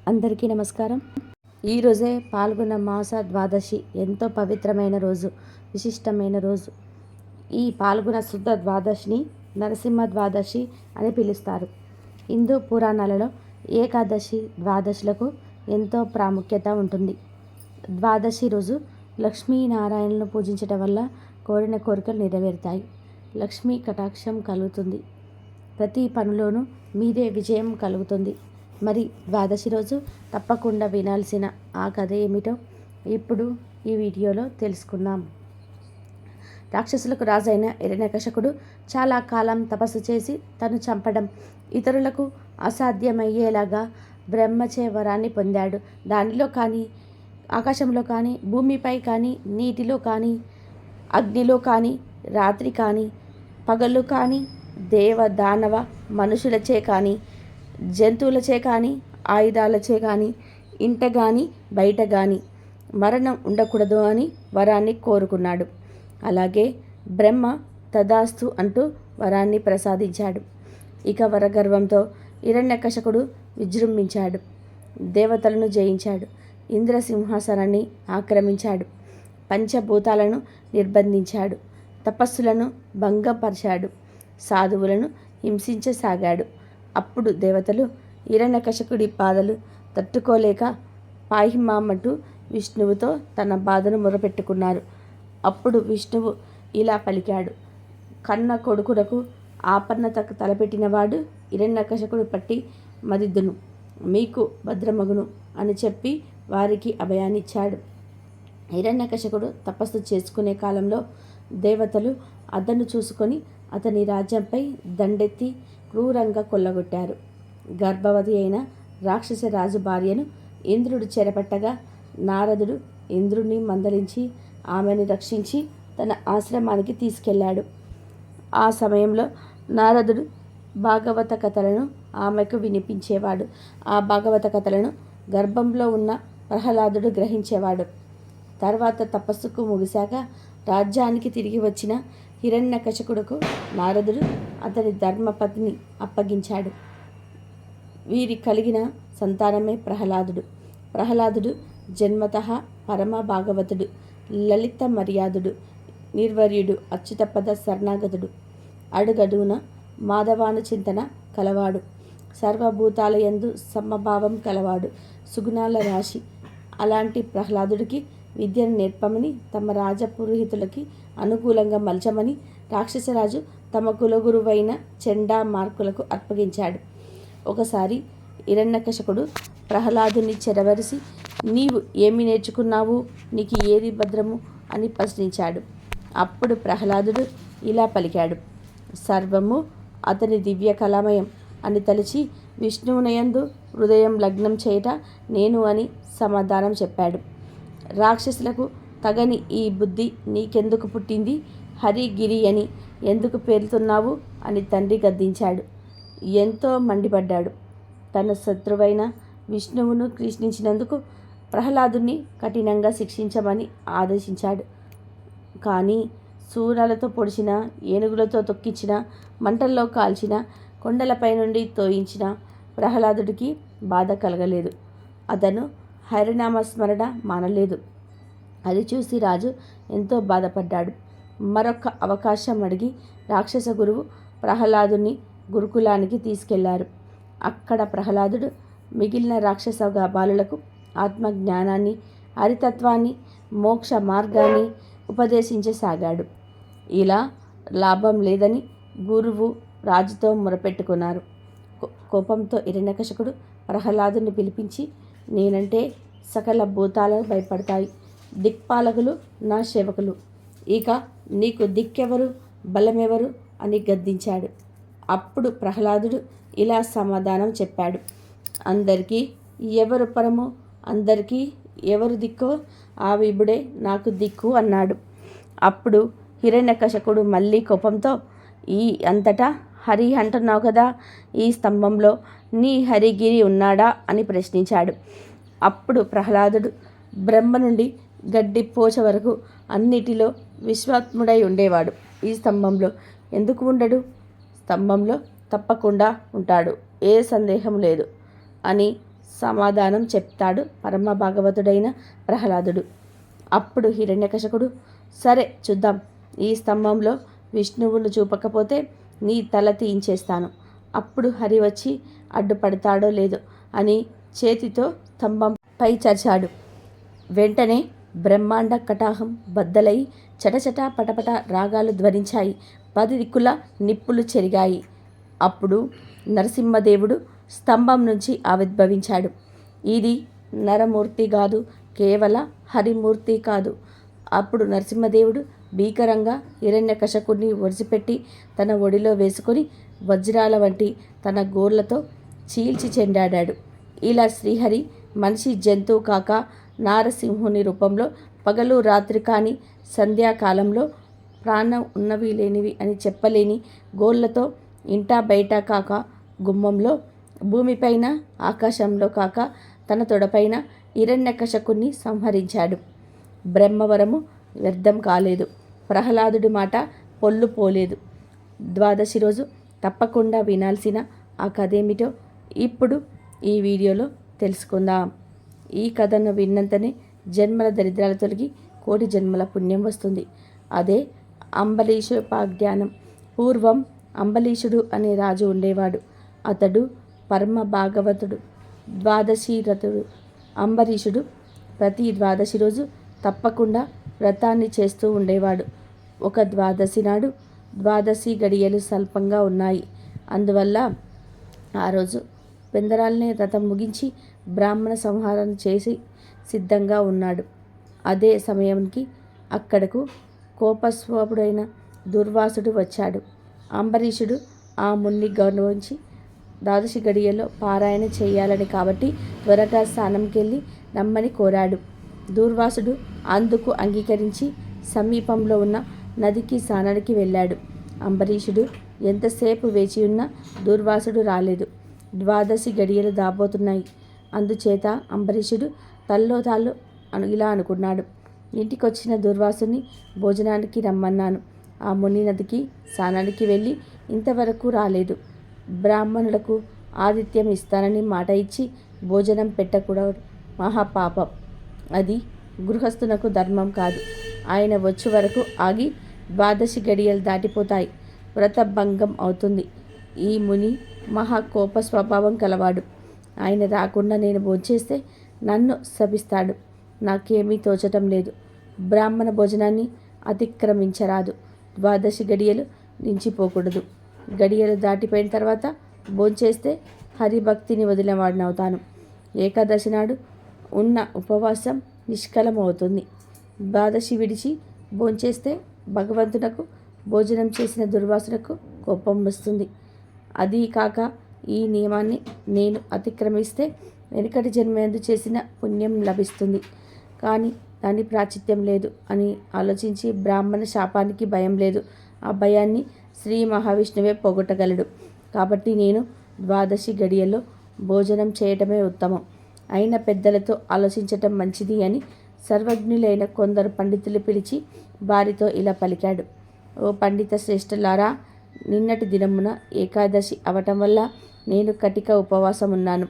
అందరికీ నమస్కారం. ఈరోజే పాల్గొన్న మాస ద్వాదశి ఎంతో పవిత్రమైన రోజు, విశిష్టమైన రోజు. ఈ పాల్గొన శుద్ధ ద్వాదశిని నరసింహ ద్వాదశి అని పిలుస్తారు. హిందూ పురాణాలలో ఏకాదశి, ద్వాదశులకు ఎంతో ప్రాముఖ్యత ఉంటుంది. ద్వాదశి రోజు లక్ష్మీనారాయణను పూజించడం వల్ల కోరిన కోరికలు నెరవేరుతాయి. లక్ష్మీ కటాక్షం కలుగుతుంది. ప్రతి పనిలోనూ మీదే విజయం కలుగుతుంది. మరి ద్వాదశి రోజు తప్పకుండా వినాల్సిన ఆ కథ ఏమిటో ఇప్పుడు ఈ వీడియోలో తెలుసుకుందాం. రాక్షసులకు రాజైన హిరణ్యకశిపుడు చాలా కాలం తపస్సు చేసి తను చంపడం ఇతరులకు అసాధ్యమయ్యేలాగా బ్రహ్మచే వరాన్ని పొందాడు. దానిలో కానీ, ఆకాశంలో కానీ, భూమిపై కానీ, నీటిలో కానీ, అగ్నిలో కానీ, రాత్రి కానీ, పగలు కానీ, దేవ దానవ మనుషులచే కానీ, జంతువులచే కానీ, ఆయుధాలచే కానీ, ఇంట కానీ బయట కానీ మరణం ఉండకూడదు అని వరాన్ని కోరుకున్నాడు. అలాగే బ్రహ్మ తదాస్తు అంటూ వరాన్ని ప్రసాదించాడు. ఇక వరగర్వంతో హిరణ్యకశిపుడు విజృంభించాడు. దేవతలను జయించాడు. ఇంద్రసింహాసనాన్ని ఆక్రమించాడు. పంచభూతాలను నిర్బంధించాడు. తపస్సులను భంగపరిచాడు. సాధువులను హింసించసాగాడు. అప్పుడు దేవతలు హిరణ్యకశిపుడి బాధలు తట్టుకోలేక పాహిమామంటూ విష్ణువుతో తన బాధను మొరపెట్టుకున్నారు. అప్పుడు విష్ణువు ఇలా పలికాడు: కన్న కొడుకులకు ఆపన్నతకు తలపెట్టినవాడు హిరణ్యకశిపుడు పట్టి మదిద్దును, మీకు భద్రమగును అని చెప్పి వారికి అభయాన్నిచ్చాడు. హిరణ్యకశిపుడు తపస్సు చేసుకునే కాలంలో దేవతలు అతను చూసుకొని అతని రాజ్యంపై దండెత్తి క్రూరంగా కొల్లగొట్టారు. గర్భవతి అయిన రాక్షస రాజు భార్యను ఇంద్రుడు చెరపట్టగా నారదుడు ఇంద్రుడిని మందలించి ఆమెను రక్షించి తన ఆశ్రమానికి తీసుకెళ్ళాడు. ఆ సమయంలో నారదుడు భాగవత కథలను ఆమెకు వినిపించేవాడు. ఆ భాగవత కథలను గర్భంలో ఉన్న ప్రహ్లాదుడు గ్రహించేవాడు. తర్వాత తపస్సుకు ముగిశాక రాజ్యానికి తిరిగి వచ్చిన హిరణ్యకశిపుడుకు నారదుడు అతని ధర్మపత్ని అప్పగించాడు. వీరి కలిగిన సంతానమే ప్రహ్లాదుడు. ప్రహ్లాదుడు జన్మతః పరమ భాగవతుడు, లలిత మర్యాదుడు, నిర్వర్యుడు, అచ్యుతపద శరణాగతుడు, అడుగడుగున మాధవాను చింతన కలవాడు, సర్వభూతాలయందు సమభావం కలవాడు, సుగుణాల రాశి. అలాంటి ప్రహ్లాదుడికి విద్యను నేర్పమని, తమ రాజపురోహితులకి అనుకూలంగా మలచమని రాక్షసరాజు తమ కులగురువైన చెండా మార్కులకు అప్పగించాడు. ఒకసారి హిరణ్యకశిపుడు ప్రహ్లాదుని చెరవరిసి, నీవు ఏమి నేర్చుకున్నావు, నీకు ఏది భద్రము అని ప్రశ్నించాడు. అప్పుడు ప్రహ్లాదుడు ఇలా పలికాడు: సర్వము అతని దివ్య కళామయం అని తలిచి విష్ణువునయందు హృదయం లగ్నం చేయట నేను అని సమాధానం చెప్పాడు. రాక్షసులకు తగని ఈ బుద్ధి నీకెందుకు పుట్టింది, హరిగిరి అని ఎందుకు పేరుతున్నావు అని తండ్రి గద్దించాడు. ఎంతో మండిపడ్డాడు. తన శత్రువైన విష్ణువును కృష్ణించినందుకు ప్రహ్లాదుని కఠినంగా శిక్షించమని ఆదేశించాడు. కానీ శూలాలతో పొడిచిన, ఏనుగులతో తొక్కించిన, మంటల్లో కాల్చిన, కొండలపై నుండి తోయించిన ప్రహ్లాదుడికి బాధ కలగలేదు. అతను హరినామస్మరణ మానలేదు. అది చూసి రాజు ఎంతో బాధపడ్డాడు. మరొక అవకాశం అడిగి రాక్షస గురువు ప్రహ్లాదుని గురుకులానికి తీసుకెళ్లారు. అక్కడ ప్రహ్లాదుడు మిగిలిన రాక్షస బాలులకు ఆత్మజ్ఞానాన్ని, హరితత్వాన్ని, మోక్ష మార్గాన్ని ఉపదేశించసాగాడు. ఇలా లాభం లేదని గురువు రాజుతో మొరపెట్టుకున్నారు. కోపంతో హిరణ్యకశిపుడు ప్రహ్లాదుని పిలిపించి, నేనంటే సకల భూతాలు భయపడతాయి. దిక్పాలకులు నా సేవకులు. ఇక నీకు దిక్కెవరు, బలమెవరు అని గద్దించాడు. అప్పుడు ప్రహ్లాదుడు ఇలా సమాధానం చెప్పాడు: అందరికీ ఎవరు పరమో, అందరికీ ఎవరు దిక్కో ఆ విభుడే నాకు దిక్కు అన్నాడు. అప్పుడు హిరణ్యకశిపుడు మళ్ళీ కోపంతో, ఈ అంతటా హరి అంటున్నావు కదా, ఈ స్తంభంలో నీ హరిగిరి ఉన్నాడా అని ప్రశ్నించాడు. అప్పుడు ప్రహ్లాదుడు బ్రహ్మ నుండి గడ్డి పోచ వరకు అన్నిటిలో విశ్వాత్ముడై ఉండేవాడు. ఈ స్తంభంలో ఎందుకు ఉండడు? స్తంభంలో తప్పకుండా ఉంటాడు, ఏ సందేహం లేదు అని సమాధానం చెప్తాడు పరమ భాగవతుడైన ప్రహ్లాదుడు. అప్పుడు హిరణ్యకశపుడు, సరే చూద్దాం, ఈ స్తంభంలో విష్ణువును చూపకపోతే నీ తల తీయించేస్తాను, అప్పుడు హరి వచ్చి అడ్డుపడతాడో లేదో అని చేతితో స్తంభంపై చరిచాడు. వెంటనే బ్రహ్మాండ కటాహం బద్దలై చటచట పటపట రాగాలు ధ్వనించాయి. 10 దిక్కుల నిప్పులు చెరిగాయి. అప్పుడు నరసింహదేవుడు స్తంభం నుంచి ఆవిర్భవించాడు. ఇది నరమూర్తి కాదు, కేవల హరిమూర్తి కాదు. అప్పుడు నరసింహదేవుడు భీకరంగా హిరణ్యకశపుడిని ఒడిసిపెట్టి తన ఒడిలో వేసుకొని వజ్రాల వంటి తన గోర్లతో చీల్చి చెండాడాడు. ఇలా శ్రీహరి మనిషి జంతువు కాక నారసింహుని రూపంలో పగలు రాత్రి కాని సంధ్యాకాలంలో ప్రాణం ఉన్నవి లేనివి అని చెప్పలేని గోళ్లతో ఇంటా బయట కాక గుమ్మంలో, భూమిపైన ఆకాశంలో కాక తన తొడపైన హిరణ్యకశపుని సంహరించాడు. బ్రహ్మవరము వ్యర్థం కాలేదు. ప్రహ్లాదుడి మాట పొల్లు పోలేదు. ద్వాదశి రోజు తప్పకుండా వినాల్సిన ఆ కథేమిటో ఇప్పుడు ఈ వీడియోలో తెలుసుకుందాం. ఈ కథను విన్నంతనే జన్మల దరిద్రాలు తొలగి కోటి జన్మల పుణ్యం వస్తుంది. అదే అంబరీషోపాఖ్యానం. పూర్వం అంబరీషుడు అనే రాజు ఉండేవాడు. అతడు పరమ భాగవతుడు, ద్వాదశి రథుడు. అంబరీషుడు ప్రతి ద్వాదశి రోజు తప్పకుండా వ్రతాన్ని చేస్తూ ఉండేవాడు. ఒక ద్వాదశి నాడు ద్వాదశి గడియలు స్వల్పంగా ఉన్నాయి. అందువల్ల ఆ రోజు పెందరాలనే వ్రతం ముగించి బ్రాహ్మణ సంహారం చేసి సిద్ధంగా ఉన్నాడు. అదే సమయానికి అక్కడకు కోపస్వపుడైన దుర్వాసుడు వచ్చాడు. అంబరీషుడు ఆ మున్ని గౌరవించి ద్వాదశి గడియలో పారాయణ చేయాలని కాబట్టి త్వరగా స్నానంకెళ్ళి రమ్మని కోరాడు. దూర్వాసుడు అందుకు అంగీకరించి సమీపంలో ఉన్న నదికి స్నానానికి వెళ్ళాడు. అంబరీషుడు ఎంతసేపు వేచి ఉన్నా దూర్వాసుడు రాలేదు. ద్వాదశి గడియలు దాబోతున్నాయి. అందుచేత అంబరీషుడు తల్లో తాళ్ళు ఇలా అనుకున్నాడు, ఇంటికొచ్చిన దూర్వాసుని భోజనానికి రమ్మన్నాను. ఆ ముని నదికి స్నానానికి వెళ్ళి ఇంతవరకు రాలేదు. బ్రాహ్మణులకు ఆతిథ్యం ఇస్తానని మాట ఇచ్చి భోజనం పెట్టకూడదు, మహాపాపం. అది గృహస్థునకు ధర్మం కాదు. ఆయన వచ్చే వరకు ఆగి ద్వాదశి గడియలు దాటిపోతాయి, వ్రతభంగం అవుతుంది. ఈ ముని మహా కోప స్వభావం కలవాడు. ఆయన రాకుండా నేను భోంచేస్తే నన్ను శపిస్తాడు. నాకేమీ తోచటం లేదు. బ్రాహ్మణ భోజనాన్ని అతిక్రమించరాదు. ద్వాదశి గడియలు నిలిచిపోకూడదు. గడియలు దాటిపోయిన తర్వాత భోంచేస్తే హరిభక్తిని వదిలినవాడినవుతాను. ఏకాదశి నాడు ఉన్న ఉపవాసం నిష్కలమవుతుంది. ద్వాదశి విడిచి భోంచేస్తే భగవంతునకు భోజనం చేసిన దుర్వాసునకు కోపం వస్తుంది. అదీ కాక ఈ నియమాన్ని నేను అతిక్రమిస్తే వెనుకటి జన్మయందు చేసిన పుణ్యం లభిస్తుంది, కానీ దాని ప్రాచిత్యం లేదు అని ఆలోచించి బ్రాహ్మణ శాపానికి భయం లేదు. ఆ భయాన్ని శ్రీ మహావిష్ణువే పోగొట్టగలడు. కాబట్టి నేను ద్వాదశి గడియల్లో భోజనం చేయటమే ఉత్తమం. అయిన పెద్దలతో ఆలోచించటం మంచిది అని సర్వజ్ఞులైన కొందరు పండితులు పిలిచి వారితో ఇలా పలికాడు. ఓ పండిత శ్రేష్ఠులారా, నిన్నటి దినమున ఏకాదశి అవటం వల్ల నేను కటిక ఉపవాసం ఉన్నాను.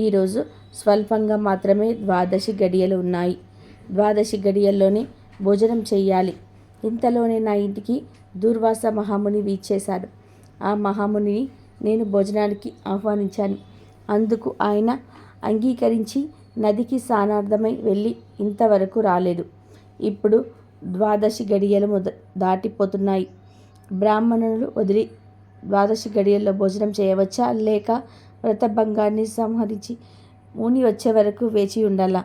ఈరోజు స్వల్పంగా మాత్రమే ద్వాదశి గడియలు ఉన్నాయి. ద్వాదశి గడియల్లోనే భోజనం చెయ్యాలి. ఇంతలోనే నా ఇంటికి దూర్వాస మహాముని వీచేశాడు. ఆ మహామునిని నేను భోజనానికి ఆహ్వానించాను. అందుకు ఆయన అంగీకరించి నదికి స్నానార్థమై వెళ్ళి ఇంతవరకు రాలేదు. ఇప్పుడు ద్వాదశి గడియలు దాటిపోతున్నాయి. బ్రాహ్మణులు వదిలి ద్వాదశి గడియల్లో భోజనం చేయవచ్చా, లేక వ్రతభంగాన్ని సంహరించి ముని వచ్చే వరకు వేచి ఉండాలా?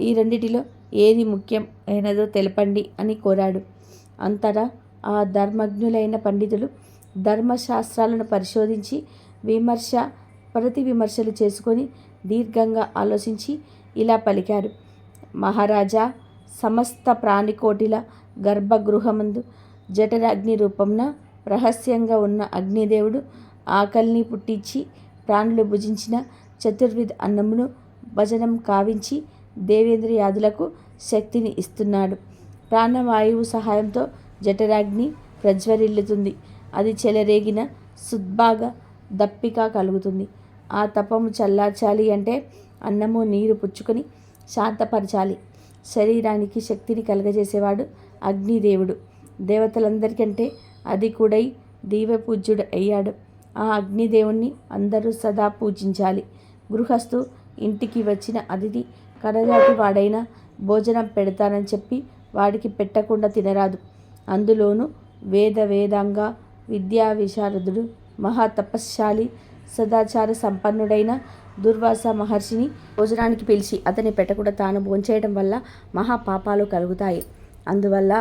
ఈ రెండిటిలో ఏది ముఖ్యం అయినదో తెలపండి అని కోరాడు. అంతటా ఆ ధర్మజ్ఞులైన పండితులు ధర్మశాస్త్రాలను పరిశోధించి విమర్శ ప్రతి విమర్శలు చేసుకొని దీర్ఘంగా ఆలోచించి ఇలా పలికారు. మహారాజా, సమస్త ప్రాణికోటిల గర్భగృహమందు జఠరాగ్ని రూపంన రహస్యంగా ఉన్న అగ్నిదేవుడు ఆకలిని పుట్టించి ప్రాణులు భుజించిన చతుర్విధ అన్నమును భజనం కావించి దేవేంద్రియాదులకు శక్తిని ఇస్తున్నాడు. ప్రాణవాయువు సహాయంతో జఠరాగ్ని ప్రజ్వరిల్లుతుంది. అది చెలరేగిన సుద్భాగ దప్పిక కలుగుతుంది. ఆ తపము చల్లార్చాలి అంటే అన్నము నీరు పుచ్చుకొని శాంతపరచాలి. శరీరానికి శక్తిని కలగజేసేవాడు అగ్నిదేవుడు. దేవతలందరికంటే అధికుడై దీవపూజ్యుడు అయ్యాడు. ఆ అగ్నిదేవుణ్ణి అందరూ సదా పూజించాలి. గృహస్థు ఇంటికి వచ్చిన అతిథి కడజాతి వాడైనా భోజనం పెడతానని చెప్పి వాడికి పెట్టకుండా తినరాదు. అందులోనూ వేదాంగ విద్యా విశారదుడు, మహాతపశ్శాలి, సదాచార సంపన్నుడైన దుర్వాస మహర్షిని భోజనానికి పిలిచి అతని పెట్టకుండా తాను భోంచేయడం వల్ల మహాపాపాలు కలుగుతాయి. అందువల్ల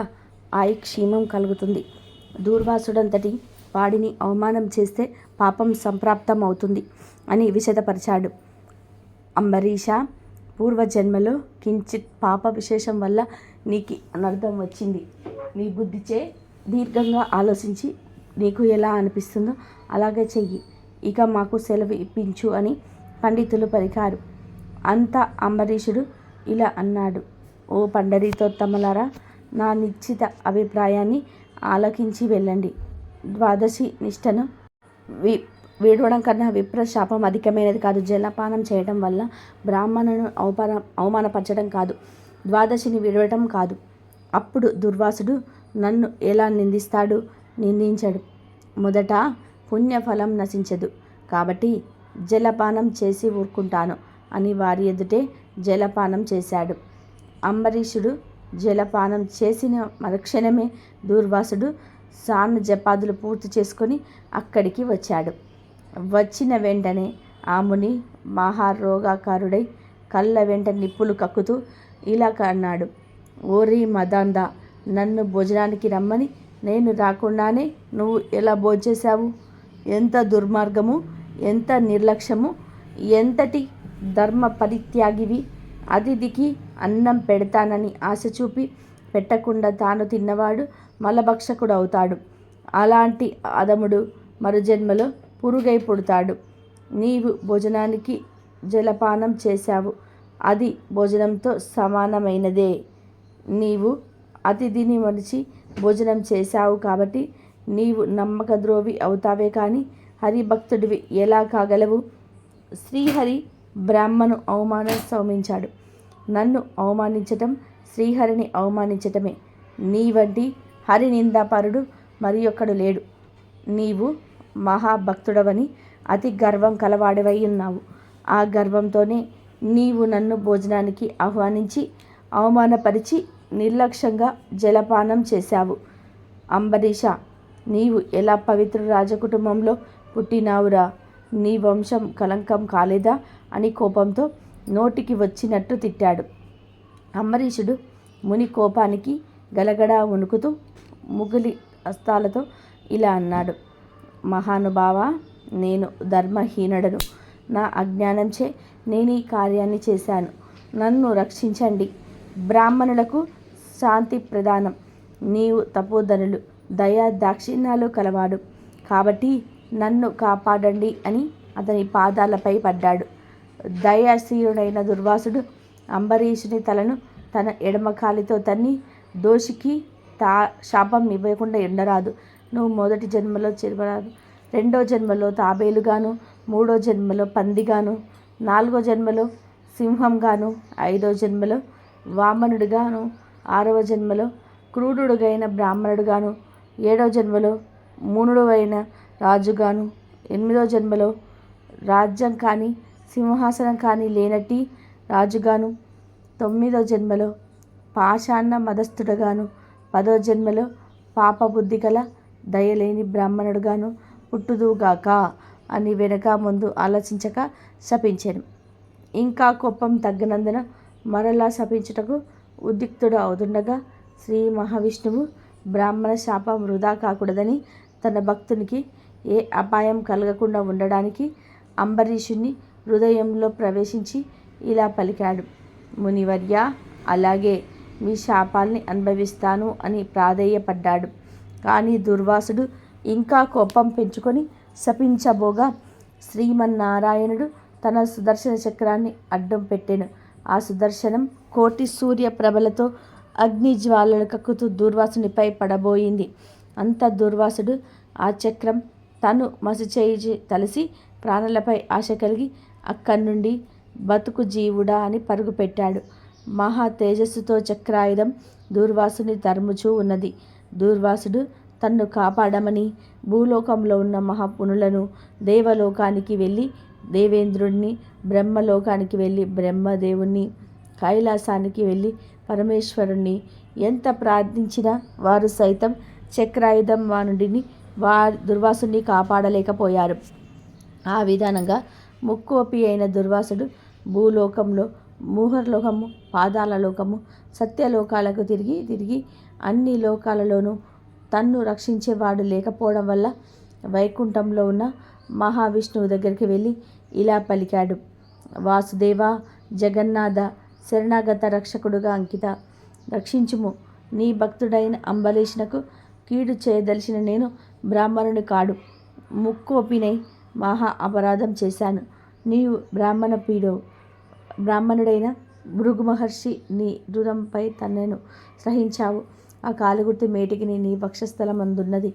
ఆయుక్షీమం కలుగుతుంది. దూర్వాసుడంతటి వాడిని అవమానం చేస్తే పాపం సంప్రాప్తం అవుతుంది అని విశదపరిచాడు. అంబరీష, పూర్వజన్మలో కించిత్ పాప విశేషం వల్ల నీకు అనర్థం వచ్చింది. నీ బుద్ధిచే దీర్ఘంగా ఆలోచించి నీకు ఎలా అనిపిస్తుందో అలాగే చెయ్యి. ఇక మాకు సెలవు ఇప్పించు అని పండితులు పలికారు. అంతా అంబరీషుడు ఇలా అన్నాడు. ఓ పండరీతోత్తమలారా, నా నిశ్చిత అభిప్రాయాన్ని ఆలకించి వెళ్ళండి. ద్వాదశి నిష్టను వీడవడం కన్నా విప్రశాపం అధికమైనది కాదు. జలపానం చేయడం వల్ల బ్రాహ్మణును అవమానపరచడం కాదు, ద్వాదశిని విడవటం కాదు. అప్పుడు దుర్వాసుడు నన్ను ఎలా నిందిస్తాడు? నిందించడు. మొదట పుణ్యఫలం నశించదు కాబట్టి జలపానం చేసి ఊరుకుంటాను అని వారి ఎదుటే జలపానం చేశాడు. అంబరీషుడు జలపానం చేసిన మరుక్షణమే దూర్వాసుడు స్నాన జపాదులు పూర్తి చేసుకొని అక్కడికి వచ్చాడు. వచ్చిన వెంటనే ఆ ముని మహారోగాకారుడై కళ్ళ వెంట నిప్పులు కక్కుతూ ఇలా అన్నాడు. ఓరి మదాందా, నన్ను భోజనానికి రమ్మని నేను రాకుండానే నువ్వు ఎలా భోంచేశావు? ఎంత దుర్మార్గము, ఎంత నిర్లక్ష్యము, ఎంతటి ధర్మ పరిత్యాగివి! అతిథికి అన్నం పెడతానని ఆశ చూపి పెట్టకుండా తాను తిన్నవాడు మలభక్షకుడు అవుతాడు. అలాంటి అధముడు మరుజన్మలో పురుగై పుడతాడు. నీవు భోజనానికి జలపానం చేశావు, అది భోజనంతో సమానమైనదే. నీవు అతిథిని మరిచి భోజనం చేశావు కాబట్టి నీవు నమ్మకద్రోవి అవుతావే కానీ హరిభక్తుడివి ఎలా కాగలవు? శ్రీహరి బ్రాహ్మను అవమానం సౌమించాడు. నన్ను అవమానించటం శ్రీహరిని అవమానించటమే. నీ వంటి హరినిందాపరుడు మరి ఒక్కడు లేడు. నీవు మహాభక్తుడవని అతి గర్వం కలవాడివై ఉన్నావు. ఆ గర్వంతోనే నీవు నన్ను భోజనానికి ఆహ్వానించి అవమానపరిచి నిర్లక్ష్యంగా జలపానం చేశావు. అంబరీష, నీవు ఎలా పవిత్ర రాజకుటుంబంలో పుట్టినావురా? నీ వంశం కలంకం కాలేదా అని కోపంతో నోటికి వచ్చినట్టు తిట్టాడు. అంబరీషుడు ముని కోపానికి గలగడా వణుకుతూ ముగిలి హస్తాలతో ఇలా అన్నాడు. మహానుభావ, నేను ధర్మహీనుడను. నా అజ్ఞానంచే నేను ఈ కార్యాన్ని చేశాను. నన్ను రక్షించండి. బ్రాహ్మణులకు శాంతి ప్రధానం. నీవు తపోధనులు, దయా దాక్షిణ్యాలు కలవాడు కాబట్టి నన్ను కాపాడండి అని అతని పాదాలపై పడ్డాడు. దయాశీలుడైన దుర్వాసుడు అంబరీషుని తలను తన ఎడమ కాలితో తన్ని, దోషికి శాపం ఇవ్వకుండా ఉండరాదు. నువ్వు మొదటి జన్మలో చెరవరాదు, రెండో జన్మలో తాబేలుగాను, మూడో జన్మలో పందిగాను, నాలుగో జన్మలో సింహంగాను, ఐదో జన్మలో వామనుడిగాను, ఆరవ జన్మలో క్రూరుడుగైన బ్రాహ్మణుడుగాను, ఏడో జన్మలో మూనుడువైన రాజుగాను, ఎనిమిదో జన్మలో రాజ్యం కానీ సింహాసనం కానీ లేనట్టి రాజుగాను, తొమ్మిదో జన్మలో పాషాణ మదస్థుడుగాను, పదో జన్మలో పాపబుద్ధి గల దయలేని బ్రాహ్మణుడుగాను పుట్టుదుగాక అని వెనక ముందు ఆలోచించక శపించాను. ఇంకా కోపం తగ్గినందున మరలా శపించుటకు ఉద్యుక్తుడు అవుతుండగా శ్రీ మహావిష్ణువు బ్రాహ్మణ శాపం వృధా కాకూడదని తన భక్తునికి ఏ అపాయం కలగకుండా ఉండడానికి అంబరీషుని హృదయంలో ప్రవేశించి ఇలా పలికాడు. మునివర్య, అలాగే మీ శాపాల్ని అనుభవిస్తాను అని ప్రాధేయపడ్డాడు. కానీ దుర్వాసుడు ఇంకా కోపం పెంచుకొని శపించబోగా శ్రీమన్నారాయణుడు తన సుదర్శన చక్రాన్ని అడ్డం పెట్టెను. ఆ సుదర్శనం కోటి సూర్య ప్రభలతో అగ్నిజ్వాలలు కక్కుతూ దూర్వాసునిపై పడబోయింది. అంత దూర్వాసుడు ఆ చక్రం తను మసిచేయి తలసి ప్రాణులపై ఆశ కలిగి అక్కడి నుండి బతుకు జీవుడా అని పరుగు పెట్టాడు. మహా తేజస్సుతో చక్రాయుధం దూర్వాసుని తరుముచూ ఉన్నది. దూర్వాసుడు తన్ను కాపాడమని భూలోకంలో ఉన్న మహాపునులను, దేవలోకానికి వెళ్ళి దేవేంద్రుణ్ణి, బ్రహ్మలోకానికి వెళ్ళి బ్రహ్మదేవుణ్ణి, కైలాసానికి వెళ్ళి పరమేశ్వరుణ్ణి ఎంత ప్రార్థించినా వారు సైతం చక్రాయుధం వానుడిని దుర్వాసుని కాపాడలేకపోయారు. ఆ విధానంగా ముక్కోపి అయిన దుర్వాసుడు భూలోకంలో, మూహర్లోకము, పాతాళ లోకము, సత్యలోకాలకు తిరిగి అన్ని లోకాలలోనూ తన్ను రక్షించేవాడు లేకపోవడం వల్ల వైకుంఠంలో ఉన్న మహావిష్ణువు దగ్గరికి వెళ్ళి ఇలా పలికాడు: వాసుదేవ, జగన్నాథ, శరణాగత రక్షకుడుగా అంకిత, రక్షించుము. నీ భక్తుడైన అంబరీషునకు కీడు చేయదలిచిన నేను బ్రాహ్మణుని కాడు, ముక్కోపినై మహా అపరాధం చేశాను. నీవు బ్రాహ్మణుడైన భృగు మహర్షి నీ రుణంపై తనను సహించావు. ఆ కాలుగుర్తు మేటికి నీ వక్షస్థలమందున్నది.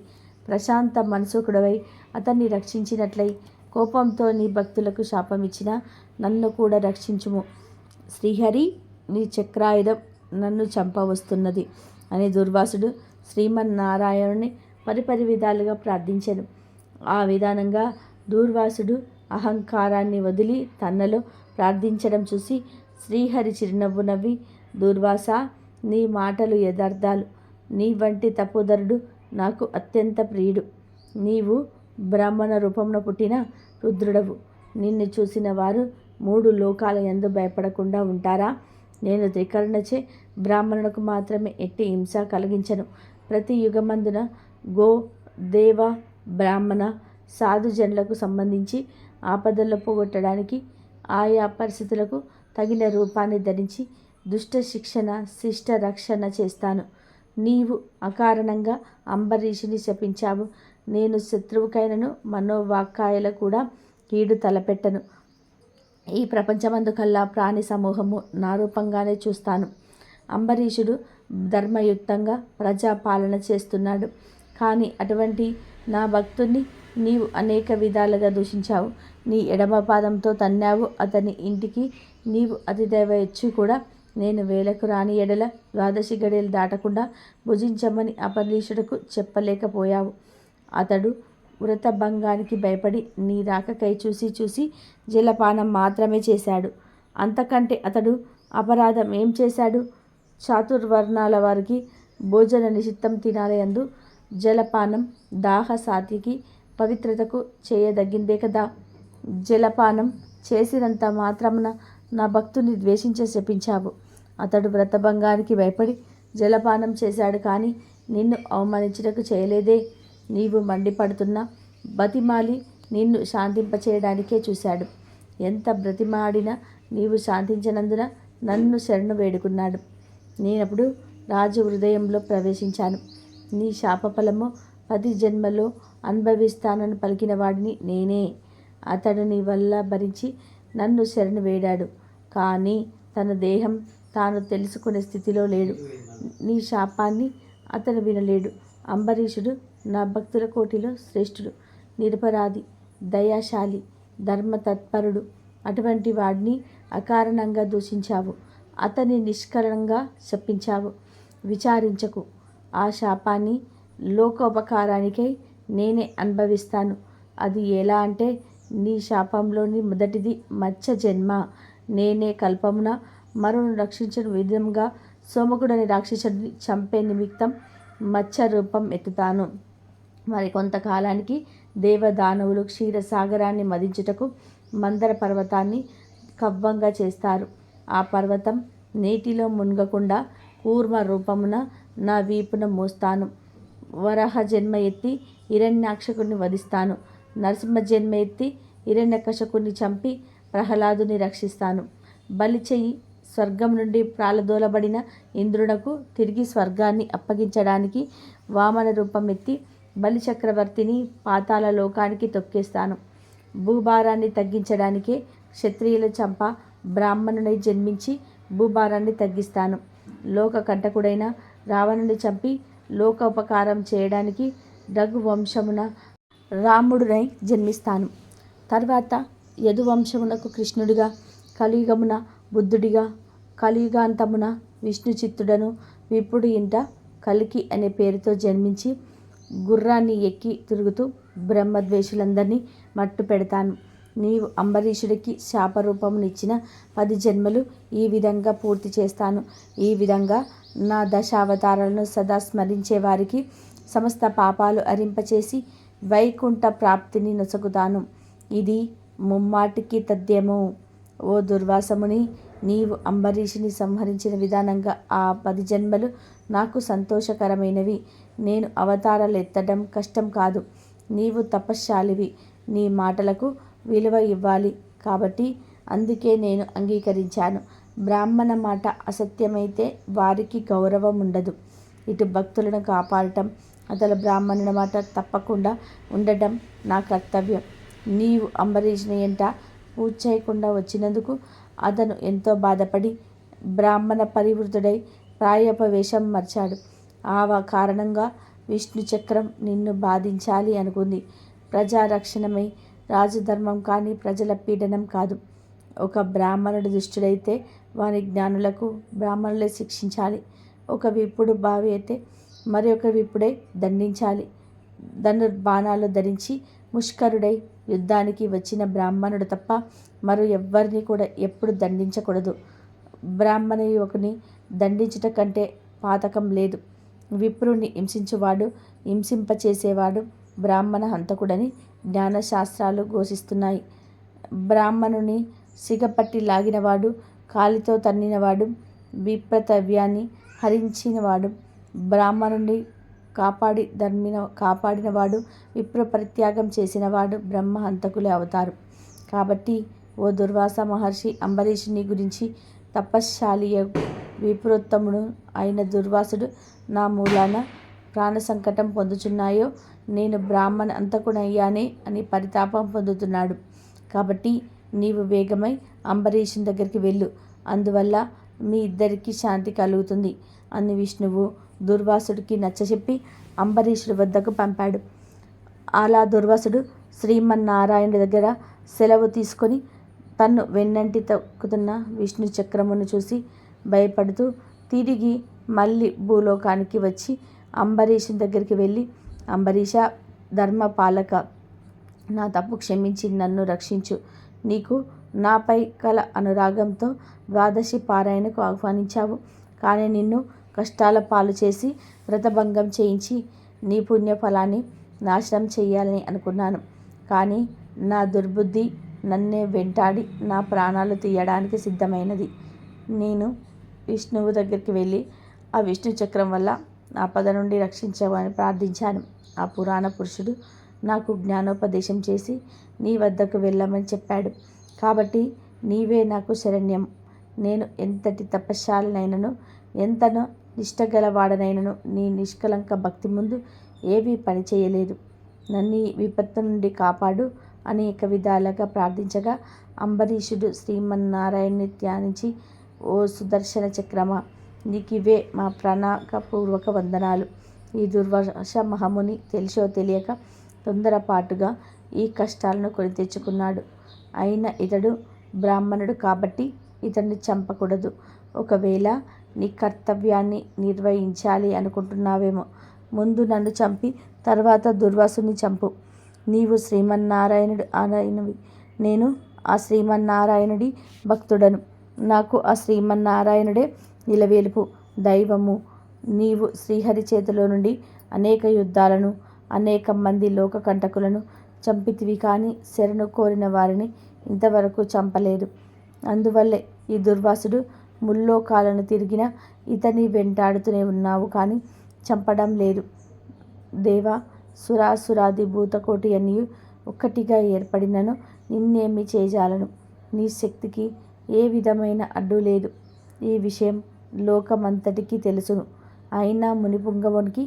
ప్రశాంత మనసుకుడవై అతన్ని రక్షించినట్లై కోపంతో నీ భక్తులకు శాపమిచ్చిన నన్ను కూడా రక్షించుము. శ్రీహరి, నీ చక్రాయుధం నన్ను చంపవస్తున్నది అని దుర్వాసుడు శ్రీమన్నారాయణుని పరిపరి విధాలుగా ప్రార్థించెను. ఆ విధానంగా దూర్వాసుడు అహంకారాన్ని వదిలి తన్నలో ప్రార్థించడం చూసి శ్రీహరి చిరునవ్వు నవ్వి, దూర్వాస, నీ మాటలు యథార్థాలు. నీ వంటి తపోధరుడు నాకు అత్యంత ప్రియుడు. నీవు బ్రాహ్మణ రూపంలో పుట్టిన రుద్రుడవు. నిన్ను చూసిన వారు 3 లోకాల యందు భయపడకుండా ఉంటారా? నేను త్రికరణచే బ్రాహ్మణులకు మాత్రమే ఎట్టి హింస కలిగించను. ప్రతి యుగమందున గో, దేవ, బ్రాహ్మణ, సాధుజనులకు సంబంధించి ఆపదల్లో పోగొట్టడానికి ఆయా పరిస్థితులకు తగిన రూపాన్ని ధరించి దుష్ట శిక్షణ, శిష్ట రక్షణ చేస్తాను. నీవు అకారణంగా అంబరీషుని శపించావు. నేను శత్రువుకైనను మనోవాక్కాయల కూడా కీడు తలపెట్టను. ఈ ప్రపంచమందు కల్లా ప్రాణి సమూహము నా రూపంగానే చూస్తాను. అంబరీషుడు ధర్మయుక్తంగా ప్రజాపాలన చేస్తున్నాడు. కానీ అటువంటి నా భక్తుణ్ణి నీవు అనేక విధాలుగా దూషించావు. నీ ఎడమ పాదంతో తన్నావు. అతని ఇంటికి నీవు అతిదైవ ఇచ్చి కూడా నేను వేలకు రాని ఎడల 12 గడియలు దాటకుండా భుజించమని అంబరీషుడుకు చెప్పలేకపోయావు. అతడు వ్రతభంగానికి భయపడి నీ రాకకై చూసి జలపానం మాత్రమే చేశాడు. అంతకంటే అతడు అపరాధం ఏం చేశాడు? చాతుర్వర్ణాల వారికి భోజన నిషిద్ధం తినాలయందు జలపానం దాహ సాత్వికి పవిత్రతకు చేయదగిందే కదా. జలపానం చేసినంత మాత్రమున నా భక్తుని ద్వేషించి శపించావు. అతడు వ్రతభంగానికి భయపడి జలపానం చేశాడు, కానీ నిన్ను అవమానించుటకు చేయలేదే. నీవు మండిపడుతున్నా బతిమాలి నిన్ను శాంతింపచేయడానికే చూశాడు. ఎంత బ్రతిమాడినా నీవు శాంతించనందున నన్ను శరణు వేడుకున్నాడు. నేనప్పుడు రాజు హృదయంలో ప్రవేశించాను. నీ శాపఫలము 10 జన్మలో అనుభవిస్తానని పలికిన వాడిని నేనే. అతడు నీ వల్ల భరించి నన్ను శరణు వేడాడు, కానీ తన దేహం తాను తెలుసుకునే స్థితిలో లేడు. నీ శాపాన్ని అతను వినలేడు. అంబరీషుడు నా భక్తుల కోటిలో శ్రేష్ఠుడు, నిరపరాధి, దయాశాలి, ధర్మతత్పరుడు. అటువంటి వాడిని అకారణంగా దూషించావు. అతన్ని నిష్కరణంగా శపించావు. విచారించకు. ఆ శాపాన్ని లోకోపకారానికై నేనే అనుభవిస్తాను. అది ఎలా అంటే, నీ శాపంలోని మొదటిది మత్స్య జన్మ. నేనే కల్పమున మరును రక్షించిన విధంగా సోమకుడని రాక్షసుడిని చంపే నిమిత్తం మత్స్య రూపం ఎత్తుతాను. మరి కొంతకాలానికి దేవదానవులు క్షీరసాగరాన్ని మదించుటకు మందర పర్వతాన్ని కవ్వంగా చేస్తారు. ఆ పర్వతం నీటిలో మునగకుండా కూర్మ రూపమున నా వీపున మోస్తాను. వరహ జన్మ ఎత్తి హిరణ్యాక్షకుడిని వధిస్తాను. నరసింహ జన్మ ఎత్తి హిరణ్యకశకుడిని చంపి ప్రహ్లాదుని రక్షిస్తాను. బలి చెయ్యి స్వర్గం నుండి ప్రాలదోలబడిన ఇంద్రునకు తిరిగి స్వర్గాన్ని అప్పగించడానికి వామన రూపం ఎత్తి బలి చక్రవర్తిని పాతాళ లోకానికి తొక్కేస్తాను. భూభారాన్ని తగ్గించడానికే క్షత్రియుల చంప బ్రాహ్మణునై జన్మించి భూభారాన్ని తగ్గిస్తాను. లోక కంటకుడైన రావణుని చంపి లోకోపకారం చేయడానికి రఘువంశమున రాముడునై జన్మిస్తాను. తర్వాత యదువంశమునకు కృష్ణుడిగా, కలియుగమున బుద్ధుడిగా, కలియుగాంతమున విష్ణు చిత్తుడను, విప్పుడు ఇంట కలికి అనే పేరుతో జన్మించి గుర్రాన్ని ఎక్కి తిరుగుతూ బ్రహ్మద్వేషులందరినీ మట్టు పెడతాను. నీవు అంబరీషుడికి శాపరూపమునిచ్చిన 10 జన్మలు ఈ విధంగా పూర్తి చేస్తాను. ఈ విధంగా నా దశావతారాలను సదా స్మరించే వారికి సమస్త పాపాలు అరింపచేసి వైకుంఠ ప్రాప్తిని నొసగుతాను. ఇది ముమ్మాటికి తథ్యము. ఓ దుర్వాసముని, నీవు అంబరీషుని సంహరించిన విధానంగా ఆ 10 జన్మలు నాకు సంతోషకరమైనవి. నేను అవతారాలు ఎత్తడం కష్టం కాదు. నీవు తపశ్శాలివి. నీ మాటలకు విలువ ఇవ్వాలి. కాబట్టి అందుకే నేను అంగీకరించాను. బ్రాహ్మణ మాట అసత్యమైతే వారికి గౌరవం ఉండదు. ఇటు భక్తులను కాపాడటం, అతల బ్రాహ్మణుల మాట తప్పకుండా ఉండటం నా కర్తవ్యం. నీవు అంబరీషుని ఎంట పూజ చేయకుండా వచ్చినందుకు అతను ఎంతో బాధపడి బ్రాహ్మణ పరివృతుడై ప్రాయోపవేశం మర్చాడు. ఆ కారణంగా విష్ణు చక్రం నిన్ను బాధించాలి అనుకుంది. ప్రజారక్షణమై రాజధర్మం కానీ ప్రజల పీడనం కాదు. ఒక బ్రాహ్మణుడు దుష్టుడైతే వాని జ్ఞానులకు బ్రాహ్మణులే శిక్షించాలి. ఒక విప్పుడు బావి అయితే మరి ఒక విప్పుడే దండించాలి. ధనుర్బాణాలు ధరించి ముష్కరుడై యుద్ధానికి వచ్చిన బ్రాహ్మణుడు తప్ప మరో ఎవ్వరిని కూడా ఎప్పుడు దండించకూడదు. బ్రాహ్మణ యువకుని దండించుట కంటే పాతకం లేదు. విప్రుని హింసించువాడు, హింసింపచేసేవాడు బ్రాహ్మణ హంతకుడని జ్ఞానశాస్త్రాలు ఘోషిస్తున్నాయి. బ్రాహ్మణుని సిగపట్టి లాగినవాడు, కాలితో తన్నినవాడు, విప్రతవ్యాన్ని హరించినవాడు, బ్రాహ్మణుని కాపాడినవాడు, విప్ర పరిత్యాగం చేసినవాడు బ్రహ్మ హంతకులే అవుతారు. కాబట్టి ఓ దుర్వాస మహర్షి, అంబరీషుని గురించి తపశ్శాలియ విప్రోత్తముడు అయిన దుర్వాసుడు నా మూలాన ప్రాణ సంకటం పొందుచున్నాయో, నేను బ్రాహ్మణ అంతకుడయ్యానే అని పరితాపం పొందుతున్నాడు. కాబట్టి నీవు వేగమై అంబరీషుని దగ్గరికి వెళ్ళు. అందువల్ల మీ ఇద్దరికీ శాంతి కలుగుతుంది అని విష్ణువు దుర్వాసుడికి నచ్చచెప్పి అంబరీషుడి వద్దకు పంపాడు. అలా దుర్వాసుడు శ్రీమన్నారాయణుడి దగ్గర సెలవు తీసుకొని తన్ను వెన్నంటి తొక్కుతున్న విష్ణు చక్రమును చూసి భయపడుతూ తిరిగి మళ్ళీ భూలోకానికి వచ్చి అంబరీషుని దగ్గరికి వెళ్ళి, అంబరీష, ధర్మపాలక, నా తప్పు క్షమించి నన్ను రక్షించు. నీకు నాపై కల అనురాగంతో ద్వాదశి పారాయణకు ఆహ్వానించావు. కానీ నిన్ను కష్టాల పాలు చేసి వ్రతభంగం చేయించి నీ పుణ్యఫలాన్ని నాశనం చేయాలని అనుకున్నాను. కానీ నా దుర్బుద్ధి నన్నే వెంటాడి నా ప్రాణాలు తీయడానికి సిద్ధమైనది. నేను విష్ణువు దగ్గరికి వెళ్ళి ఆ విష్ణు చక్రం వల్ల ఆపద నుండి రక్షించమని ప్రార్థించాను. ఆ పురాణ పురుషుడు నాకు జ్ఞానోపదేశం చేసి నీ వద్దకు వెళ్ళమని చెప్పాడు. కాబట్టి నీవే నాకు శరణ్యం. నేను ఎంతటి తపశ్శాలినైనను, ఎంతనో నిష్టగలవాడనైనను నీ నిష్కలంక భక్తి ముందు ఏవీ పనిచేయలేదు. నన్ను ఈ విపత్తు నుండి కాపాడు అనేక విధాలుగా ప్రార్థించగా అంబరీషుడు శ్రీమన్నారాయణ్ణి ధ్యానించి, ఓ సుదర్శన చక్రమా, నీకివే మా ప్రణామపూర్వక వందనాలు. ఈ దుర్వాస మహాముని తెలిసో తెలియక తొందరపాటుగా ఈ కష్టాలను కొని తెచ్చుకున్నాడు. అయినా ఇతడు బ్రాహ్మణుడు కాబట్టి ఇతన్ని చంపకూడదు. ఒకవేళ నీ కర్తవ్యాన్ని నిర్వహించాలి అనుకుంటున్నావేమో, ముందు నన్ను చంపి తర్వాత దుర్వాసుని చంపు. నీవు శ్రీమన్నారాయణుడు అయినవి, నేను ఆ శ్రీమన్నారాయణుడి భక్తుడను. నాకు ఆ శ్రీమన్నారాయణుడే నిలవేలుపు దైవము. నీవు శ్రీహరి చేతిలో నుండి అనేక యుద్ధాలను, అనేక మంది లోకకంటకులను చంపితివి. కానీ శరణు కోరిన వారిని ఇంతవరకు చంపలేదు. అందువల్లే ఈ దుర్వాసుడు ముల్లోకాలను తిరిగినా ఇతని వెంటాడుతూనే ఉన్నావు, కానీ చంపడం లేదు. దేవా, సురాసురాది భూతకోటి అన్నీ ఒక్కటిగా ఏర్పడినను నిన్నేమి చేయజాలను. నీ శక్తికి ఏ విధమైన అడ్డు లేదు. ఈ విషయం లోకమంతటికీ తెలుసును. అయినా మునిపుంగవునికి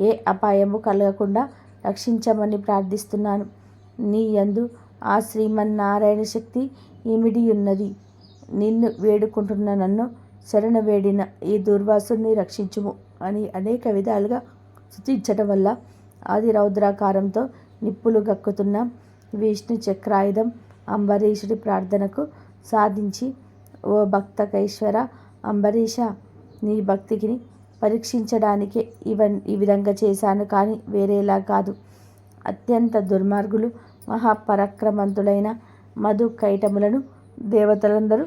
ఏ అపాయము కలగకుండా రక్షించమని ప్రార్థిస్తున్నాను. నీ యందు ఆ శ్రీమన్నారాయణ శక్తి ఇమిడి ఉన్నది. నిన్ను వేడుకుంటున్న నన్ను శరణ వేడిన ఈ దుర్వాసుని రక్షించుము అని అనేక విధాలుగా స్తుతించటం వల్ల ఆది రౌద్రాకారంతో నిప్పులు గక్కుతున్న విష్ణు చక్రాయుధం అంబరీషుడి ప్రార్థనకు సాధించి, ఓ భక్తకైశ్వర అంబరీష, నీ భక్తికి పరీక్షించడానికే ఈ విధంగా చేశాను కానీ వేరేలా కాదు. అత్యంత దుర్మార్గులు, మహాపరాక్రమంతులైన మధు కైటములను దేవతలందరూ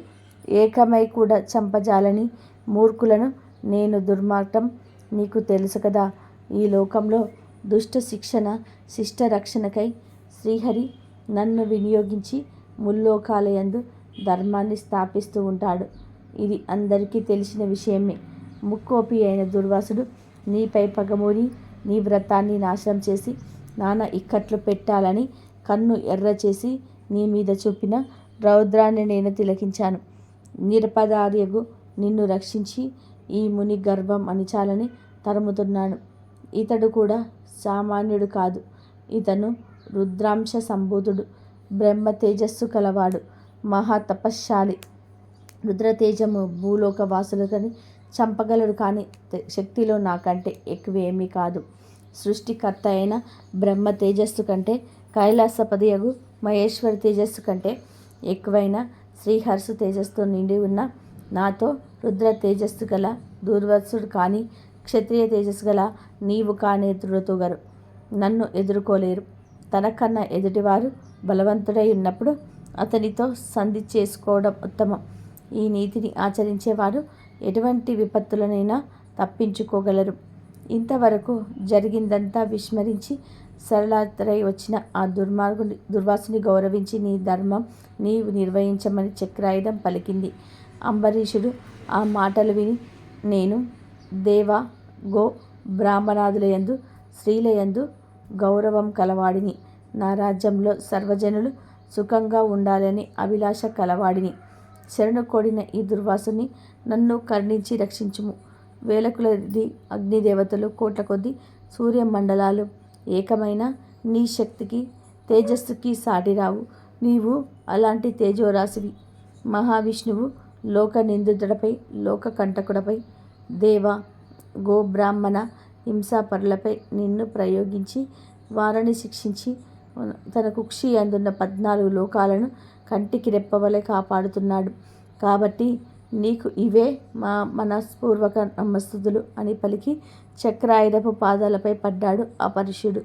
ఏకమై కూడా చంపజాలని మూర్ఖులను నేను దుర్మార్గం నీకు తెలుసు కదా. ఈ లోకంలో దుష్ట శిక్షణ, శిష్ట రక్షణకై శ్రీహరి నన్ను వినియోగించి ముల్లోకాలయందు ధర్మాన్ని స్థాపిస్తూ ఉంటాడు. ఇది అందరికీ తెలిసిన విషయమే. ముక్కోపి అయిన దుర్వాసుడు నీపై పగమూని నీ వ్రతాన్ని నాశనం చేసి నానా ఇక్కట్లు పెట్టాలని కన్ను ఎర్ర చేసి నీ మీద చూపిన రౌద్రాన్ని నేను తిలకించాను. నిరపరాధియగు నిన్ను రక్షించి ఈ ముని గర్వం అణిచాలని తరుముతున్నాను. ఇతడు కూడా సామాన్యుడు కాదు. ఇతను రుద్రాంశ సంభూతుడు, బ్రహ్మ తేజస్సు కలవాడు, మహా తపశ్శాలి. రుద్రతేజము భూలోక వాసులకని చంపగలడు కానీ శక్తిలో నాకంటే ఎక్కువేమీ కాదు. సృష్టికర్త అయిన బ్రహ్మ తేజస్సు కంటే, కైలాసపదియగు మహేశ్వరి తేజస్సు కంటే ఎక్కువైన శ్రీహర్షు తేజస్సుతో నిండి ఉన్న నాతో రుద్ర తేజస్సు గల దూర్వాసుడు కానీ, క్షత్రియ తేజస్సు గల నీవు కానీ ఎదురుతూగరు, నన్ను ఎదుర్కోలేరు. తనకన్నా ఎదుటివారు బలవంతుడై ఉన్నప్పుడు అతనితో సంధి చేసుకోవడం ఉత్తమం. ఈ నీతిని ఆచరించేవారు ఎటువంటి విపత్తులనైనా తప్పించుకోగలరు. ఇంతవరకు జరిగిందంతా విస్మరించి సరళతరై వచ్చిన ఆ దుర్వాసుని గౌరవించి నీ ధర్మం నీవు నిర్వహించమని చక్రాయుధం పలికింది. అంబరీషుడు ఆ మాటలు విని, నేను దేవ, గో, బ్రాహ్మణాదులయందు స్త్రీలయందు గౌరవం కలవాడిని. నా రాజ్యంలో సర్వజనులు సుఖంగా ఉండాలని అభిలాష కలవాడిని. శరణు కోడిన ఈ దుర్వాసుని నన్ను కరుణించి రక్షించుము. వేల కొలది అగ్నిదేవతలు, కోట్ల కొద్ది సూర్యమండలాలు ఏకమైన నీ శక్తికి తేజస్సుకి సాటిరావు. నీవు అలాంటి తేజోరాశివి. మహావిష్ణువు లోక నిందితుడపై, లోక కంటకుడపై, దేవ, గో, బ్రాహ్మణ హింసాపరులపై నిన్ను ప్రయోగించి వారిని శిక్షించి తన కుక్షి అందున్న 14 లోకాలను కంటికి రెప్పవలె కాపాడుతున్నాడు. కాబట్టి నీకు ఇవే మా మనస్పూర్వక నమస్తుతులు అని పలికి చక్రాయుధపు పాదాలపై పడ్డాడు అపరిషుడు.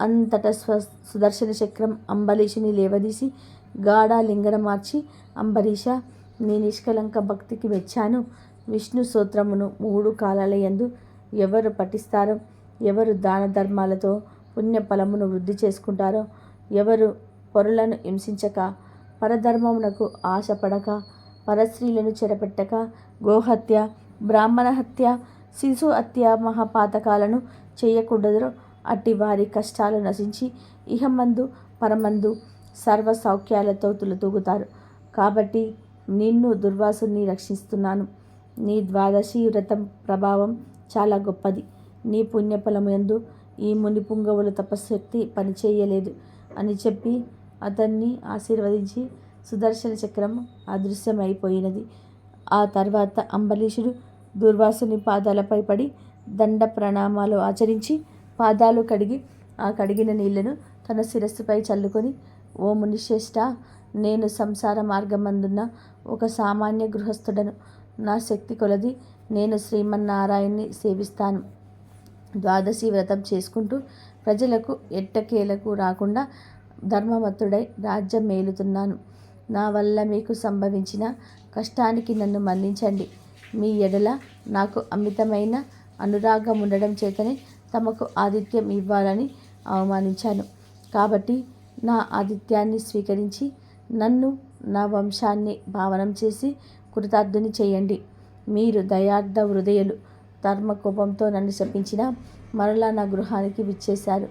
అంతటా సుదర్శన చక్రం అంబరీషుని లేవదీసి గాఢాలింగన మార్చి, అంబరీష, నీ నిష్కలంక భక్తికి మెచ్చాను. విష్ణు స్తోత్రమును 3 కాలాలయందు ఎవరు పఠిస్తారో, ఎవరు దాన ధర్మాలతో పుణ్యఫలమును వృద్ధి చేసుకుంటారో, ఎవరు పొరులను హింసించక, పరధర్మమునకు ఆశపడక, పరస్త్రీలను చెరపెట్టక, గోహత్య, బ్రాహ్మణ హత్య, శిశు హత్య మహాపాతకాలను చేయకూడదో అట్టి వారి కష్టాలు నశించి ఇహమందు పరమందు సర్వ సౌఖ్యాలతో తులతూగుతారు. కాబట్టి నిన్ను దుర్వాసుని రక్షిస్తున్నాను. నీ ద్వాదశి వ్రతం ప్రభావం చాలా గొప్పది. నీ పుణ్యఫలముయందు ఈ ముని పుంగవుల తపశక్తి పనిచేయలేదు అని చెప్పి అతన్ని ఆశీర్వదించి సుదర్శన చక్రం అదృశ్యమైపోయినది. ఆ తర్వాత అంబరీషుడు దుర్వాసుని పాదాలపై పడి దండ ప్రణామాలు ఆచరించి పాదాలు కడిగి ఆ కడిగిన నీళ్లను తన శిరస్సుపై చల్లుకొని, ఓ మునిశ్రేష్ఠ, నేను సంసార మార్గమందున్న ఒక సామాన్య గృహస్థుడను. నా శక్తి కొలది నేను శ్రీమన్నారాయణ్ణి సేవిస్తాను. ద్వాదశి వ్రతం చేసుకుంటూ ప్రజలకు ఎట్టకేలకు రాకుండా ధర్మమత్తుడై రాజ్యం మేలుతున్నాను. నా వల్ల మీకు సంభవించిన కష్టానికి నన్ను మన్నించండి. మీ ఎడల నాకు అమితమైన అనురాగం ఉండడం చేతనే తమకు ఆతిథ్యం ఇవ్వాలని అవమానించాను. కాబట్టి నా ఆతిథ్యాన్ని స్వీకరించి నన్ను, నా వంశాన్ని పావనం చేసి కృతార్థుని చేయండి. మీరు దయార్థ హృదయులు. ధర్మకోపంతో నన్ను శపించిన మరలా నా గృహానికి విచ్చేశారు.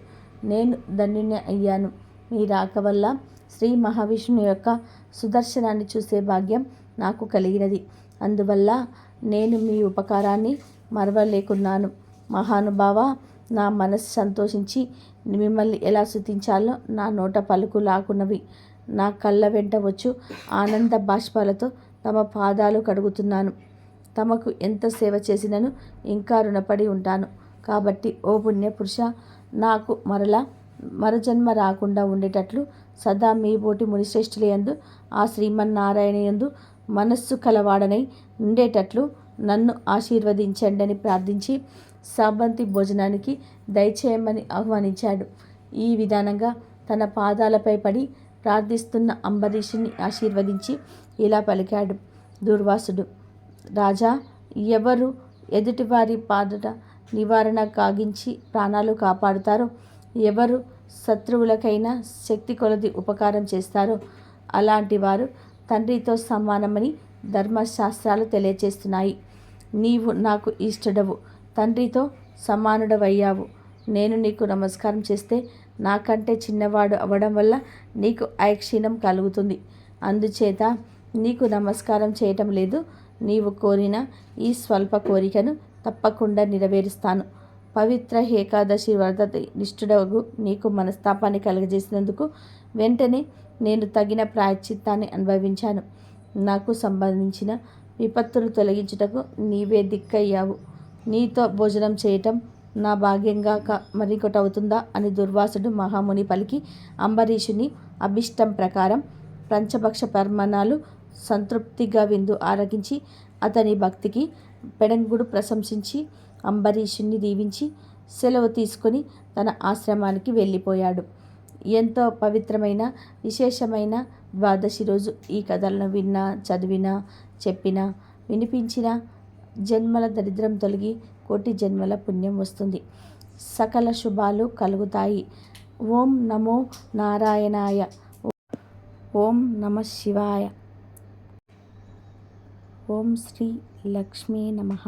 నేను ధన్యుని అయ్యాను. మీ రాక వల్ల శ్రీ మహావిష్ణువు యొక్క సుదర్శనాన్ని చూసే భాగ్యం నాకు కలిగినది. అందువల్ల నేను మీ ఉపకారాన్ని మరవలేకున్నాను. మహానుభావ, నా మనస్సు సంతోషించి మిమ్మల్ని ఎలా స్తుతించాలో నా నోట పలుకు లాకున్నవి. నా కళ్ళ వెంట వచ్చు ఆనంద బాష్పాలతో తమ పాదాలు కడుగుతున్నాను. తమకు ఎంత సేవ చేసినను ఇంకా రుణపడి ఉంటాను. కాబట్టి ఓ పుణ్యపురుష, నాకు మరజన్మ రాకుండా ఉండేటట్లు సదా మీ బోటి మునిశ్రేష్ఠులయందు ఆ శ్రీమన్నారాయణయందు మనస్సు కలవాడనై ఉండేటట్లు నన్ను ఆశీర్వదించండి అని ప్రార్థించి సాబంతి భోజనానికి దయచేయమని ఆహ్వానించాడు. ఈ విధానంగా తన పాదాలపై పడి ప్రార్థిస్తున్న అంబరీషుని ఆశీర్వదించి ఇలా పలికాడు దూర్వాసుడు. రాజా, ఎవరు ఎదుటివారి పాదట నివారణ కాగించి ప్రాణాలు కాపాడుతారో, ఎవరు శత్రువులకైనా శక్తి కొలది ఉపకారం చేస్తారో అలాంటి వారు తండ్రితో సమానమని ధర్మశాస్త్రాలు తెలియచేస్తున్నాయి. నీవు నాకు ఇష్టడవు, తండ్రితో సమానుడవయ్యావు. నేను నీకు నమస్కారం చేస్తే నాకంటే చిన్నవాడు అవ్వడం వల్ల నీకు ఐక్షీణం కలుగుతుంది. అందుచేత నీకు నమస్కారం చేయటం లేదు. నీవు కోరిన ఈ స్వల్ప కోరికను తప్పకుండా నెరవేరుస్తాను. పవిత్ర ఏకాదశి వ్రత నిష్ఠుడవు నీకు మనస్తాపాన్ని కలుగజేసినందుకు వెంటనే నేను తగిన ప్రాయశ్చిత్తాన్ని అనుభవించాను. నాకు సంబంధించిన విపత్తులు తొలగించుటకు నీవే దిక్కయ్యావు. నీతో భోజనం చేయటం నా భాగ్యంగా మరికొటి అవుతుందా అని దుర్వాసుడు మహాముని పలికి అంబరీషుని అభిష్టం ప్రకారం పంచభక్ష పరమాణాలు సంతృప్తిగా విందు ఆరగించి అతని భక్తికి పెడంగుడు ప్రశంసించి అంబరీషుని దీవించి సెలవు తీసుకొని తన ఆశ్రమానికి వెళ్ళిపోయాడు. ఎంతో పవిత్రమైన విశేషమైన ద్వాదశి రోజు ఈ కథలను విన్నా, చదివినా, చెప్పినా, వినిపించినా జన్మల దరిద్రం తొలగి కోటి జన్మల పుణ్యం వస్తుంది. సకల శుభాలు కలుగుతాయి. ఓం నమో నారాయణాయ. ఓం నమ శివాయ. ఓం శ్రీ లక్ష్మీ నమః.